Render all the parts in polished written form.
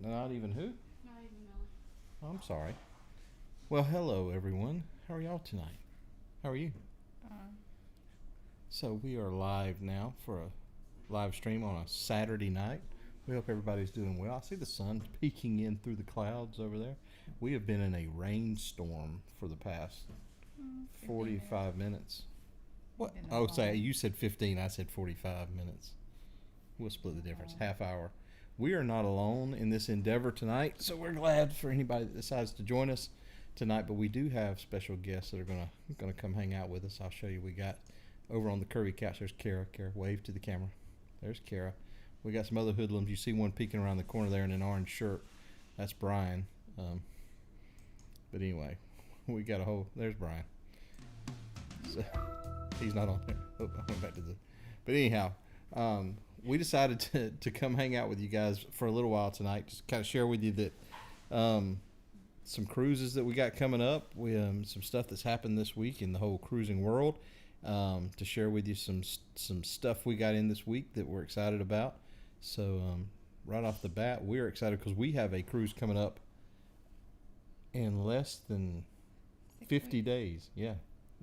Not even who? Not even Millie. Oh, I'm sorry. Well, hello everyone. How are y'all tonight? How are you? So we are live now for a live stream on a Saturday night. We hope everybody's doing well. I see the sun peeking in through the clouds over there. We have been in a rainstorm for the past 45 minutes. What? Oh, say you said 15. I said 45 minutes. We'll split the difference. Half hour. We are not alone in this endeavor tonight, so we're glad for anybody that decides to join us tonight. But we do have special guests that are gonna come hang out with us. I'll show you. We got over on the curvy couch. There's Kara. Kara, wave to the camera. There's Kara. We got some other hoodlums. You see one peeking around the corner there in an orange shirt. That's Brian. But anyway, we got a whole. There's Brian. So, he's not on there. Oh, I went back to the. But anyhow, we decided to come hang out with you guys for a little while tonight. Just kind of share with you that some cruises that we got coming up. We some stuff that's happened this week in the whole cruising world. To share with you some stuff we got in this week that we're excited about. So right off the bat, we're excited because we have a cruise coming up in less than 50 days. Yeah,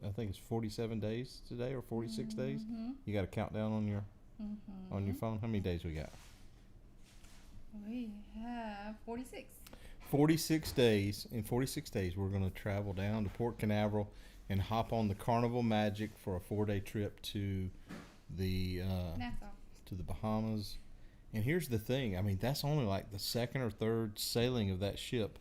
I think it's 47 days today or 46 days. You got a countdown on your phone? How many days we got? We have 46. 46 days. In 46 days, we're going to travel down to Port Canaveral and hop on the Carnival Magic for a 4-day trip to the Nassau. to the Bahamas. And here's the thing. I mean, that's only like the second or third sailing of that ship.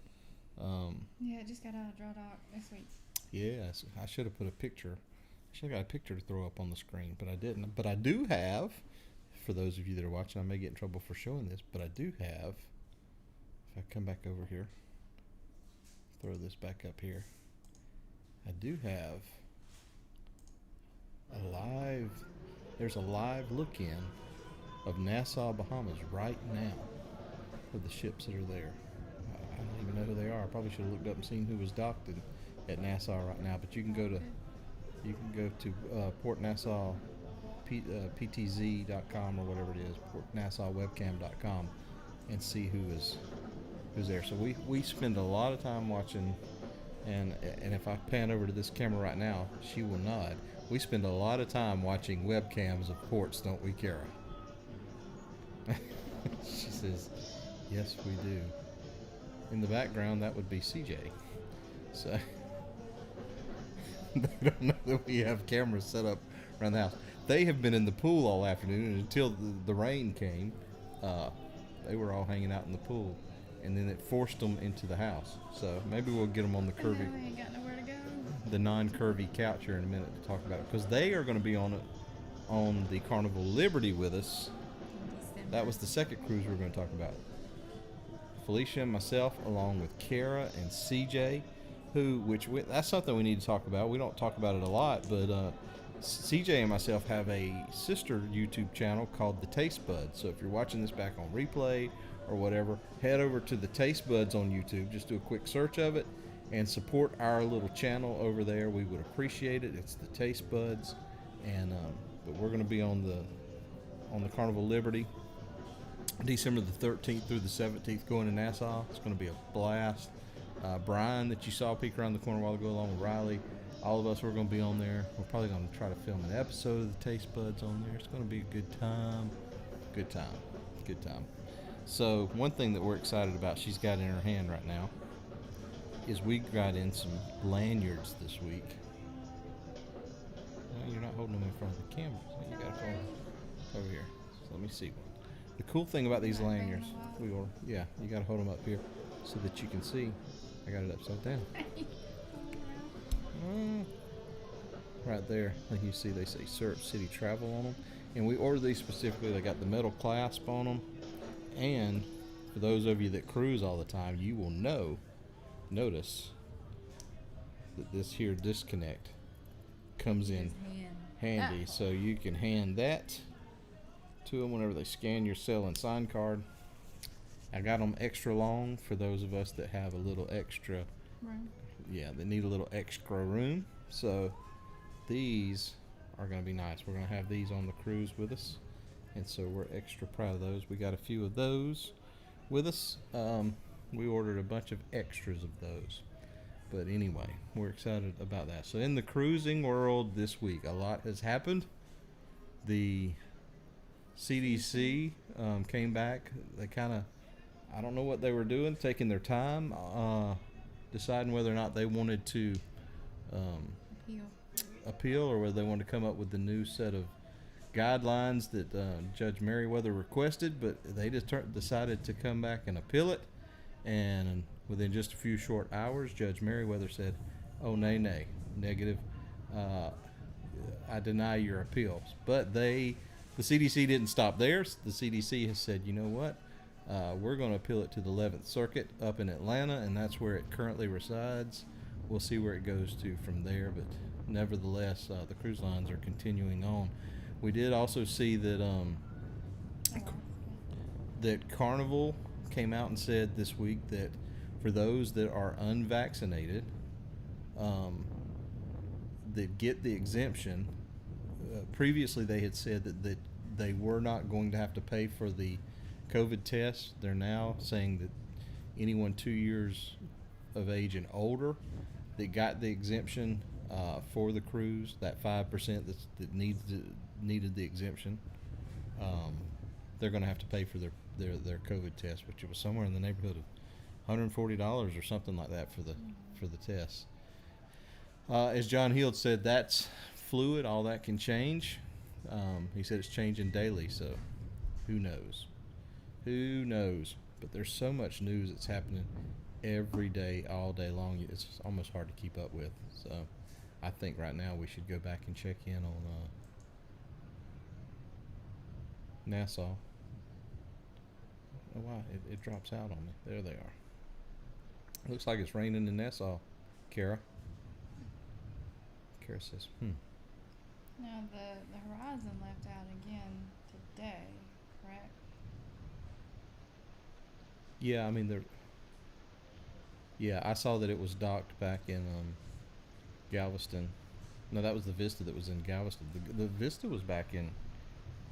Yeah, it just got out of dry dock this week. Yes, I should have put a picture. I should have got a picture to throw up on the screen, but I didn't. But I do have, for those of you that are watching, I may get in trouble for showing this, but I do have, if I come back over here, throw this back up here, I do have there's a live look-in of Nassau, Bahamas right now of the ships that are there. I don't even know who they are. I probably should have looked up and seen who was docked at Nassau right now, but you can go to Port Nassau ptz.com or whatever it is, portnassauwebcam.com, and see who's there. So we spend a lot of time watching, and if I pan over to this camera right now, she will nod. We spend a lot of time watching webcams of ports, don't we, Kara? She says, yes, we do. In the background, that would be CJ. So they don't know that we have cameras set up around the house. They have been in the pool all afternoon, and until the rain came, they were all hanging out in the pool, and then it forced them into the house. So maybe we'll get them on the curvy, We ain't got nowhere to go. the non-curvy couch here in a minute to talk about it, because they are going to be on the Carnival Liberty with us. That was the second cruise we were going to talk about. Felicia and myself, along with Kara and CJ, that's something we need to talk about. We don't talk about it a lot, but CJ and myself have a sister YouTube channel called The Taste Buds. So if you're watching this back on replay or whatever, head over to The Taste Buds on YouTube. Just do a quick search of it and support our little channel over there. We would appreciate it. It's The Taste Buds, and but we're going to be on the Carnival Liberty, December the 13th through the 17th, going to Nassau. It's going to be a blast. Brian, that you saw peek around the corner a while ago, along with Riley, all of us, we're going to be on there. We're probably going to try to film an episode of the Taste Buds on there. It's going to be a good time. Good time. So one thing that we're excited about, she's got in her hand right now, is we got in some lanyards this week. No, you're not holding them in front of the camera. So you got to hold them over here. So let me see one. The cool thing about these lanyards, you got to hold them up here so that you can see. I got it upside down. Right there, like you see, they say syrupcitytravel on them, and we ordered these specifically. They got the metal clasp on them, and for those of you that cruise all the time, you will notice that this here disconnect comes in handy, so you can hand that to them whenever they scan your sell and sign card. I got them extra long for those of us that have a little extra room. Yeah, they need a little extra room. So these are going to be nice. We're going to have these on the cruise with us, and so we're extra proud of those. We got a few of those. with us. We ordered a bunch of extras of those. But anyway, we're excited about that. So in the cruising world this week, a lot has happened. The CDC came back. They kind of, I don't know what they were doing, taking their time, deciding whether or not they wanted to appeal or whether they wanted to come up with the new set of guidelines that Judge Merriweather requested, but they just decided to come back and appeal it. And within just a few short hours, Judge Merriweather said, "Oh, nay, negative. I deny your appeals." But the CDC didn't stop there. The CDC has said, you know what? We're going to appeal it to the 11th Circuit up in Atlanta, and that's where it currently resides. We'll see where it goes to from there, but nevertheless, the cruise lines are continuing on. We did also see that that Carnival came out and said this week that for those that are unvaccinated that get the exemption, previously they had said that they were not going to have to pay for the COVID test. They're now saying that anyone 2 years of age and older that got the exemption for the cruise, that 5% that needed the exemption, they're going to have to pay for their COVID test, which was somewhere in the neighborhood of $140 or something like that for the test. As John Heald said, that's fluid. All that can change. He said it's changing daily, so who knows? Who knows? But there's so much news that's happening every day, all day long. It's almost hard to keep up with. So I think right now we should go back and check in on Nassau. Oh, wow, it drops out on me. There they are. Looks like it's raining in Nassau, Kara. Kara says, Now the Horizon left out again today, correct? Yeah, I mean, I saw that it was docked back in Galveston. No, that was the Vista that was in Galveston. The Vista was back in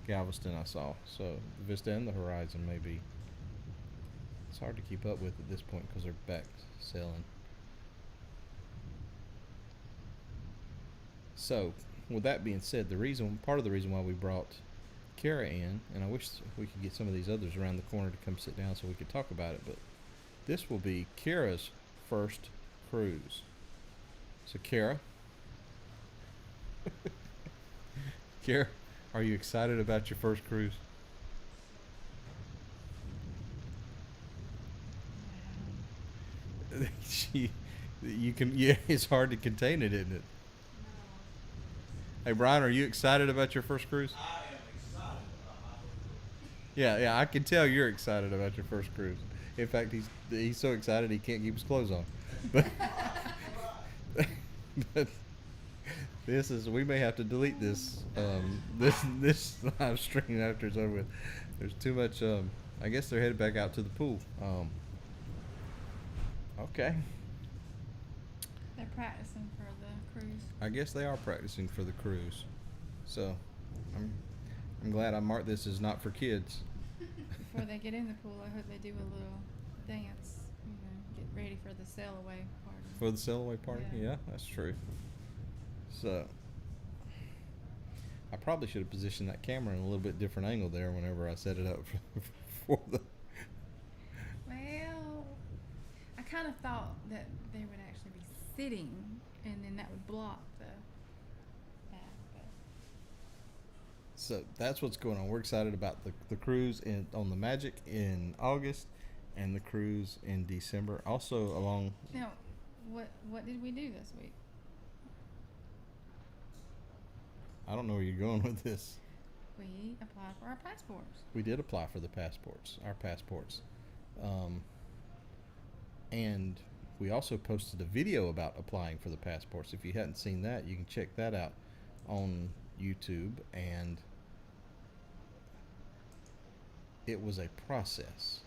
Galveston, I saw. So the Vista and the Horizon may be. It's hard to keep up with at this point because they're back sailing. So, with that being said, part of the reason why we brought Kara in, and I wish we could get some of these others around the corner to come sit down so we could talk about it, but this will be Kara's first cruise. So, Kara, are you excited about your first cruise? It's hard to contain it, isn't it? Hey, Brian, are you excited about your first cruise? I am excited about my first cruise. Yeah, I can tell you're excited about your first cruise. In fact, he's so excited he can't keep his clothes on. But, but we may have to delete this this live stream after it's over with. There's too much. I guess they're headed back out to the pool. Okay. They're practicing for the cruise. I guess they are practicing for the cruise. So, I'm glad I marked this as not for kids. Before they get in the pool, I hope they do a little dance, get ready for the sail away party. For the sail away party? Yeah. Yeah, that's true. So, I probably should have positioned that camera in a little bit different angle there whenever I set it up for the. Well, I kind of thought that they would actually be sitting, and then that would block that. But So that's what's going on. We're excited about the cruise on the Magic in August, and the cruise in December. Also along. now, what did we do this week? I don't know where you're going with this. We applied for our passports. We did apply for our passports. And we also posted a video about applying for the passports. If you hadn't seen that, you can check that out on YouTube. And it was a process,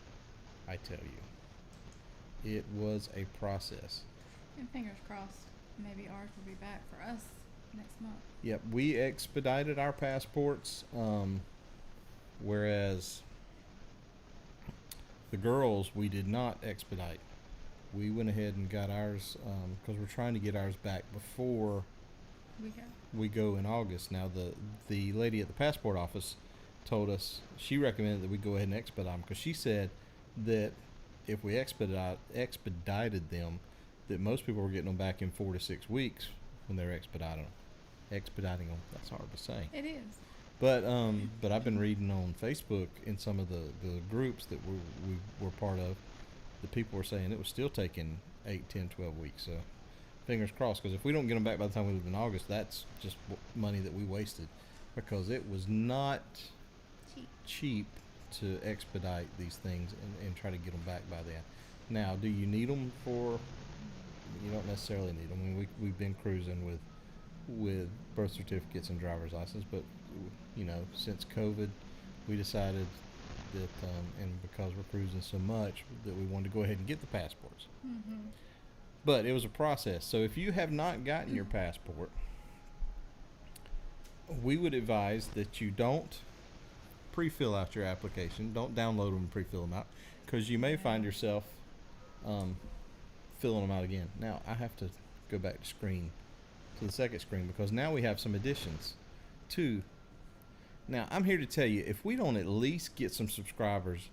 I tell you. It was a process. And fingers crossed, maybe ours will be back for us next month. Yep, we expedited our passports, whereas The girls, we did not expedite. We went ahead and got ours because we're trying to get ours back before We go. we go in August. Now, the lady at the passport office told us she recommended that we go ahead and expedite them because she said that if we expedited them, that most people were getting them back in 4 to 6 weeks when they were expediting them. That's hard to say. It is. But I've been reading on Facebook in some of the groups that we were part of, the people were saying it was still taking 8, 10, 12 weeks. So fingers crossed, because if we don't get them back by the time we leave in August, that's just money that we wasted, because it was not cheap to expedite these things and try to get them back by then. Now, do you need them for? You don't necessarily need them. I mean, we've been cruising with birth certificates and driver's license, but since COVID, we decided that, and because we're cruising so much, that we wanted to go ahead and get the passports. Mm-hmm. But it was a process. So if you have not gotten your passport, we would advise that you don't pre-fill out your application. Don't download them and pre-fill them out, because you may find yourself filling them out again. Now, I have to go back to the second screen, because now we have some additions to. Now, I'm here to tell you, if we don't at least get some subscribers,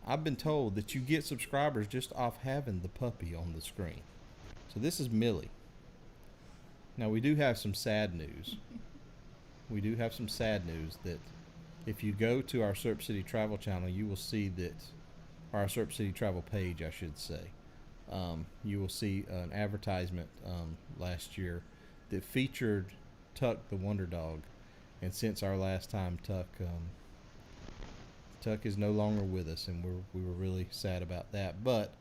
I've been told that you get subscribers just off having the puppy on the screen. So this is Millie. Now, we do have some sad news. We do have some sad news that if you go to our Syrup City Travel channel, you will see that, or our Syrup City Travel page, I should say, you will see an advertisement last year that featured Tuck the Wonder Dog. And since our last time, Tuck is no longer with us, and we were really sad about that. But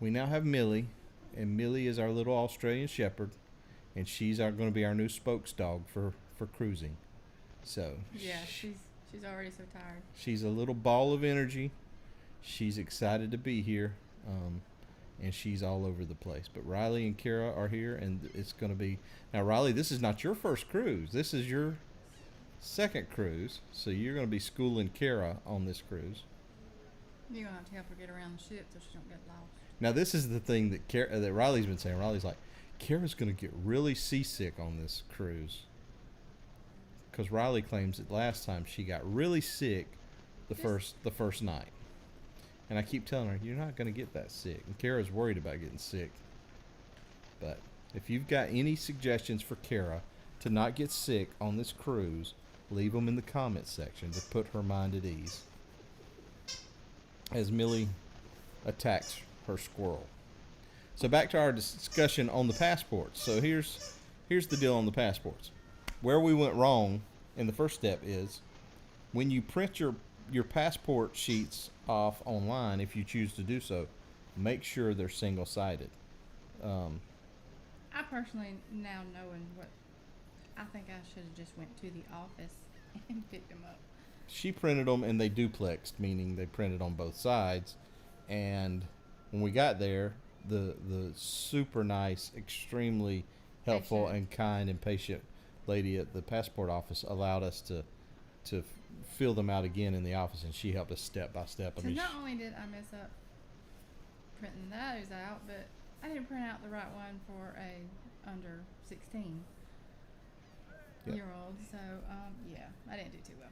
we now have Millie, and Millie is our little Australian Shepherd, and she's going to be our new spokes dog for cruising. So Yeah, she's already so tired. she's a little ball of energy. She's excited to be here, and she's all over the place. But Riley and Kara are here, and it's going to be now. Riley, this is not your first cruise. This is your second cruise, so you're going to be schooling Kara on this cruise. You're gonna have to help her get around the ship so she don't get lost. Now, this is the thing that Riley's been saying. Riley's like, Kara's going to get really seasick on this cruise, because Riley claims that last time she got really sick the first night. And I keep telling her, you're not going to get that sick. And Kara's worried about getting sick. But if you've got any suggestions for Kara to not get sick on this cruise, leave them in the comments section to put her mind at ease, as Millie attacks her squirrel. So back to our discussion on the passports. So here's the deal on the passports. Where we went wrong in the first step is when you print your passport sheets off online, if you choose to do so, make sure they're single-sided. I personally, now knowing what, I think I should have just went to the office and picked them up. She printed them, and they duplexed, meaning they printed on both sides. And when we got there, the super nice, extremely helpful and kind and patient lady at the passport office allowed us to fill them out again in the office, and she helped us step by step. So not only did I mess up printing those out, but I didn't print out the right one for a under 16 year old. So yeah, I didn't do too well.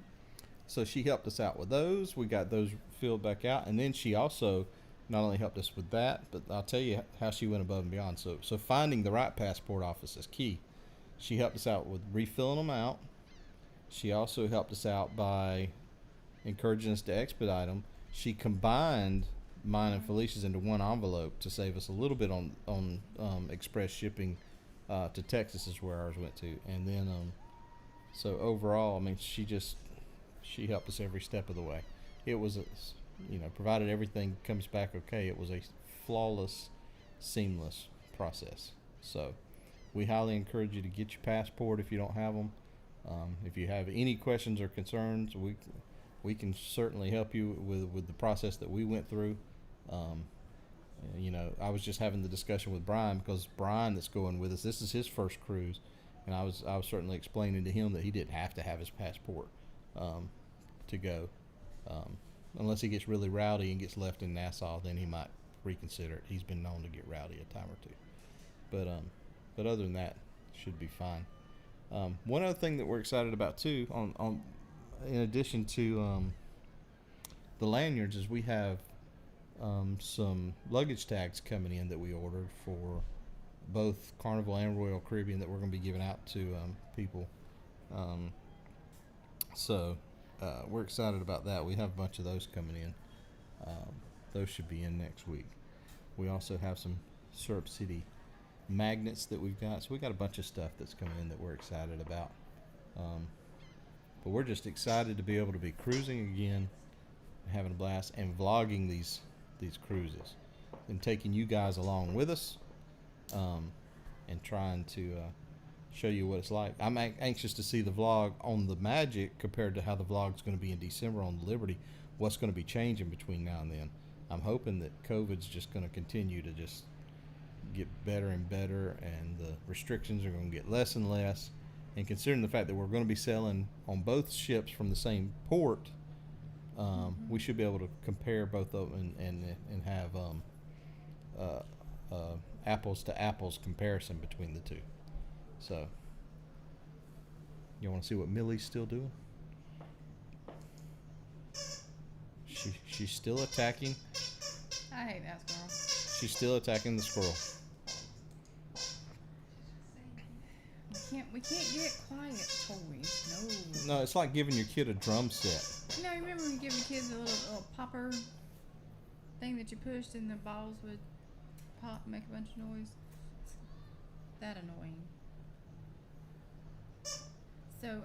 So she helped us out with those. We got those filled back out, and then she also not only helped us with that, but I'll tell you how she went above and beyond. So finding the right passport office is key. She helped us out with refilling them out. She also helped us out by encouraging us to expedite them. She combined mine and Felicia's into one envelope to save us a little bit on express shipping to Texas, is where ours went to. And then so overall, I mean, she helped us every step of the way. It was provided everything comes back okay, it was a flawless, seamless process. So we highly encourage you to get your passport if you don't have them. If you have any questions or concerns, we can certainly help you with the process that we went through. I was just having the discussion with Brian, because Brian that's going with us, this is his first cruise, and I was certainly explaining to him that he didn't have to have his passport to go. unless he gets really rowdy and gets left in Nassau, then he might reconsider it. He's been known to get rowdy a time or two, but other than that, should be fine. One other thing that we're excited about too, on in addition to the lanyards, is we have some luggage tags coming in that we ordered for both Carnival and Royal Caribbean that we're going to be giving out to people. So we're excited about that. We have a bunch of those coming in. Those should be in next week. We also have some Syrup City magnets that we've got. So we got a bunch of stuff that's coming in that we're excited about. But we're just excited to be able to be cruising again, having a blast, and vlogging these cruises, and taking you guys along with us, and trying to show you what it's like. I'm anxious to see the vlog on the Magic compared to how the vlog's going to be in December on the Liberty. What's going to be changing between now and then? I'm hoping that COVID's just going to continue to just get better and better, and the restrictions are going to get less and less. And considering the fact that we're going to be sailing on both ships from the same port, we should be able to compare both of them and have apples to apples comparison between the two. So, you want to see what Millie's still doing? She's still attacking. I hate that squirrel. She's still attacking the squirrel. We can't get quiet toys. No. No, it's like giving your kid a drum set. You know, remember when you give the kids a little popper thing that you pushed and the balls would pop and make a bunch of noise? That annoying. So,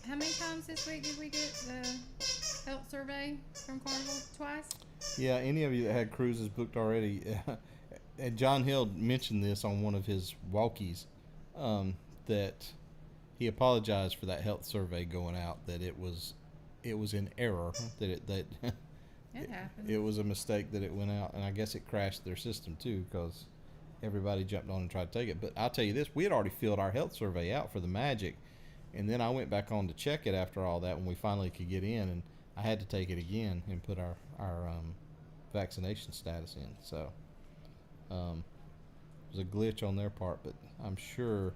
how many times this week did we get the health survey from Carnival? Twice? Yeah, any of you that had cruises booked already, and John Hill mentioned this on one of his walkies, that he apologized for that health survey going out, that it was in error, that It happened. it was a mistake that it went out, and I guess it crashed their system too, because everybody jumped on and tried to take it. But I'll tell you this, we had already filled our health survey out for the Magic, and then I went back on to check it after all that when we finally could get in, and I had to take it again and put our vaccination status in. So it was a glitch on their part, but I'm sure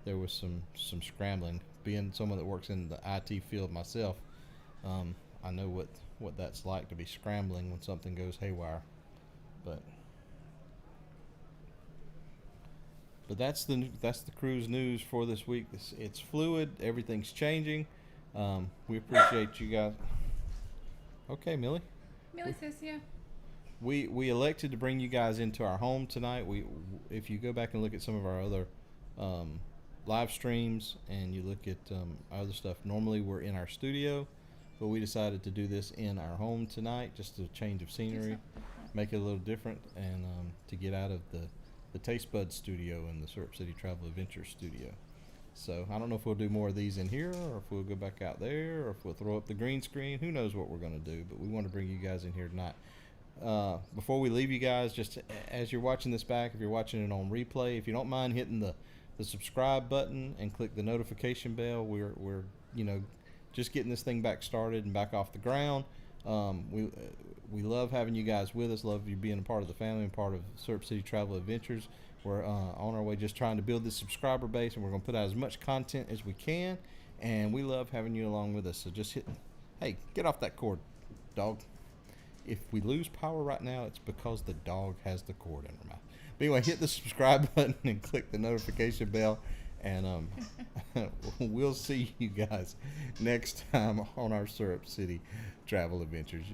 there was some scrambling. Being someone that works in the IT field myself, I know what that's like to be scrambling when something goes haywire. But that's the cruise news for this week. It's fluid. Everything's changing. We appreciate you guys. Okay, Millie. Millie says, yeah. We elected to bring you guys into our home tonight. If you go back and look at some of our other live streams and you look at other stuff, normally we're in our studio, but we decided to do this in our home tonight, just a change of scenery, make it a little different, and to get out of the Taste Bud studio and the Syrup City Travel Adventures studio. So I don't know if we'll do more of these in here, or if we'll go back out there, or if we'll throw up the green screen. Who knows what we're going to do, but we want to bring you guys in here tonight. Before we leave you guys, just as you're watching this back, if you're watching it on replay, if you don't mind hitting the subscribe button and click the notification bell. We're just getting this thing back started and back off the ground. We love having you guys with us, love you being a part of the family and part of Syrup City Travel Adventures. We're on our way just trying to build this subscriber base, and we're going to put out as much content as we can, and we love having you along with us. So just hey, get off that cord, dog. If we lose power right now, it's because the dog has the cord in her mouth. But anyway, hit the subscribe button and click the notification bell, and we'll see you guys next time on our Syrup City Travel Adventures.